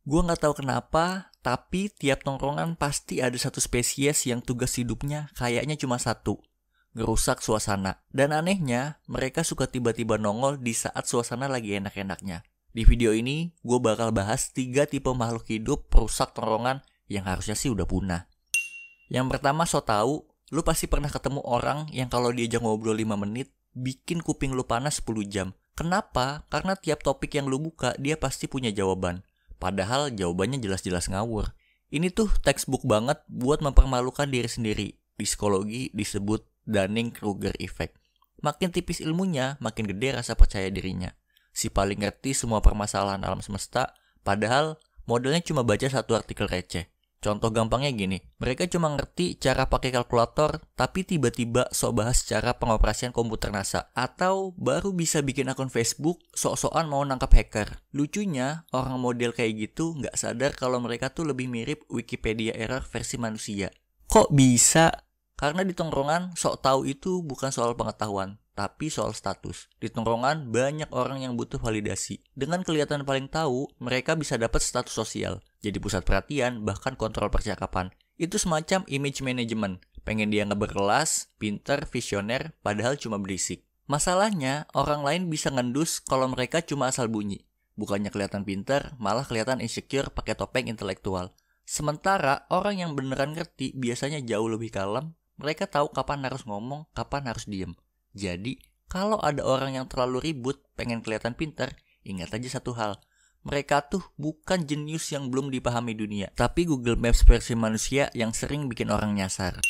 Gue nggak tahu kenapa, tapi tiap tongkrongan pasti ada satu spesies yang tugas hidupnya kayaknya cuma satu, ngerusak suasana. Dan anehnya, mereka suka tiba-tiba nongol di saat suasana lagi enak-enaknya. Di video ini, gue bakal bahas 3 tipe makhluk hidup perusak tongkrongan yang harusnya sih udah punah. Yang pertama, so tau, lu pasti pernah ketemu orang yang kalau diajak ngobrol 5 menit, bikin kuping lu panas 10 jam. Kenapa? Karena tiap topik yang lu buka, dia pasti punya jawaban. Padahal jawabannya jelas-jelas ngawur. Ini tuh textbook banget buat mempermalukan diri sendiri. Di psikologi disebut Dunning-Kruger effect. Makin tipis ilmunya, makin gede rasa percaya dirinya. Si paling ngerti semua permasalahan alam semesta, padahal modelnya cuma baca satu artikel receh. Contoh gampangnya gini, mereka cuma ngerti cara pakai kalkulator, tapi tiba-tiba sok bahas cara pengoperasian komputer NASA. Atau baru bisa bikin akun Facebook, sok-sokan mau nangkap hacker. Lucunya, orang model kayak gitu nggak sadar kalau mereka tuh lebih mirip Wikipedia error versi manusia. Kok bisa? Karena di tongkrongan, sok tahu itu bukan soal pengetahuan, tapi soal status. Di tongkrongan, banyak orang yang butuh validasi. Dengan kelihatan paling tahu, mereka bisa dapat status sosial, jadi pusat perhatian, bahkan kontrol percakapan. Itu semacam image management. Pengen dianggap berkelas, pinter, visioner, padahal cuma berisik. Masalahnya, orang lain bisa ngendus kalau mereka cuma asal bunyi. Bukannya kelihatan pinter, malah kelihatan insecure pakai topeng intelektual. Sementara, orang yang beneran ngerti biasanya jauh lebih kalem. Mereka tahu kapan harus ngomong, kapan harus diem. Jadi, kalau ada orang yang terlalu ribut, pengen kelihatan pinter, ingat aja satu hal. Mereka tuh bukan jenius yang belum dipahami dunia, tapi Google Maps versi manusia yang sering bikin orang nyasar.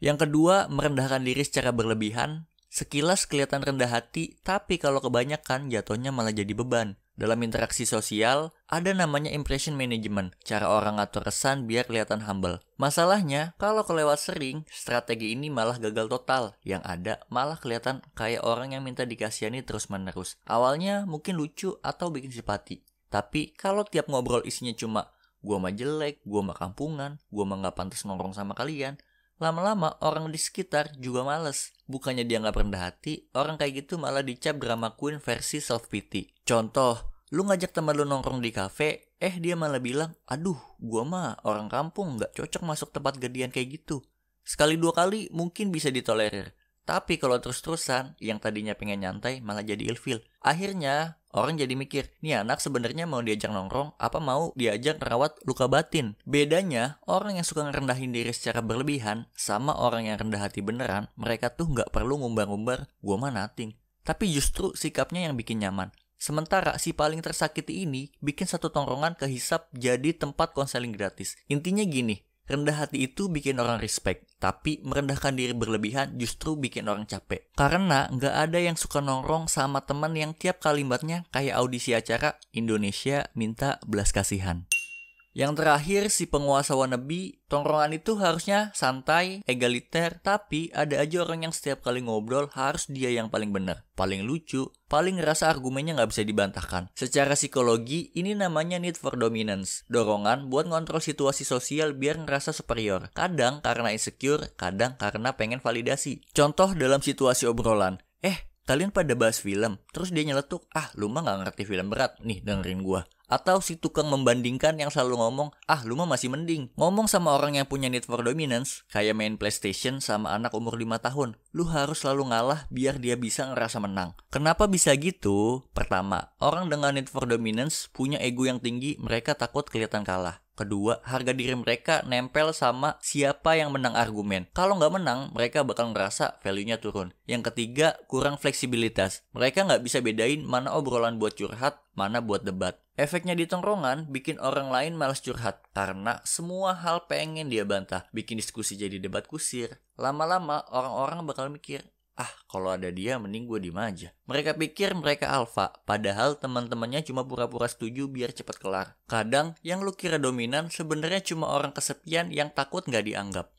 Yang kedua, merendahkan diri secara berlebihan. Sekilas kelihatan rendah hati, tapi kalau kebanyakan jatuhnya malah jadi beban. Dalam interaksi sosial, ada namanya impression management, cara orang ngatur kesan biar kelihatan humble. Masalahnya, kalau kelewat sering, strategi ini malah gagal total. Yang ada malah kelihatan kayak orang yang minta dikasihani terus-menerus. Awalnya mungkin lucu atau bikin simpati. Tapi kalau tiap ngobrol isinya cuma, gua mah jelek, gua mah kampungan, gua mah gak pantas nongkrong sama kalian, lama-lama orang di sekitar juga males. Bukannya dia gak rendah hati, orang kayak gitu malah dicap drama queen versi self-pity. Contoh, lu ngajak teman lu nongkrong di kafe, dia malah bilang, aduh, gua mah orang kampung gak cocok masuk tempat gedean kayak gitu. Sekali 2 kali mungkin bisa ditolerir. Tapi kalau terus-terusan, yang tadinya pengen nyantai malah jadi ilfil. Akhirnya, orang jadi mikir, nih anak sebenarnya mau diajak nongkrong, apa mau diajak merawat luka batin? Bedanya, orang yang suka ngerendahin diri secara berlebihan, sama orang yang rendah hati beneran, mereka tuh nggak perlu ngumbar-ngumbar, gua mah nothing. Tapi justru sikapnya yang bikin nyaman. Sementara si paling tersakiti ini, bikin satu tongkrongan kehisap jadi tempat konseling gratis. Intinya gini, rendah hati itu bikin orang respect, tapi merendahkan diri berlebihan justru bikin orang capek. Karena nggak ada yang suka nongkrong sama teman yang tiap kalimatnya kayak audisi acara Indonesia minta belas kasihan. Yang terakhir, si penguasa wannabe, tongkrongan itu harusnya santai, egaliter, tapi ada aja orang yang setiap kali ngobrol harus dia yang paling benar, paling lucu, paling ngerasa argumennya nggak bisa dibantahkan. Secara psikologi, ini namanya need for dominance, dorongan buat ngontrol situasi sosial biar ngerasa superior. Kadang karena insecure, kadang karena pengen validasi. Contoh dalam situasi obrolan, kalian pada bahas film, terus dia nyeletuk, lu mah gak ngerti film berat, nih dengerin gua. Atau si tukang membandingkan yang selalu ngomong, lu mah masih mending. Ngomong sama orang yang punya need for dominance, kayak main PlayStation sama anak umur 5 tahun. Lu harus selalu ngalah biar dia bisa ngerasa menang. Kenapa bisa gitu? Pertama, orang dengan need for dominance punya ego yang tinggi, mereka takut kelihatan kalah. Kedua, harga diri mereka nempel sama siapa yang menang argumen. Kalau nggak menang, mereka bakal ngerasa value-nya turun. Yang ketiga, kurang fleksibilitas. Mereka nggak bisa bedain mana obrolan buat curhat, mana buat debat. Efeknya di tongkrongan bikin orang lain malas curhat karena semua hal pengen dia bantah. Bikin diskusi jadi debat kusir. Lama-lama orang-orang bakal mikir, kalau ada dia mending gue diem aja. Mereka pikir mereka alfa, padahal teman-temannya cuma pura-pura setuju biar cepat kelar. Kadang yang lu kira dominan sebenarnya cuma orang kesepian yang takut nggak dianggap.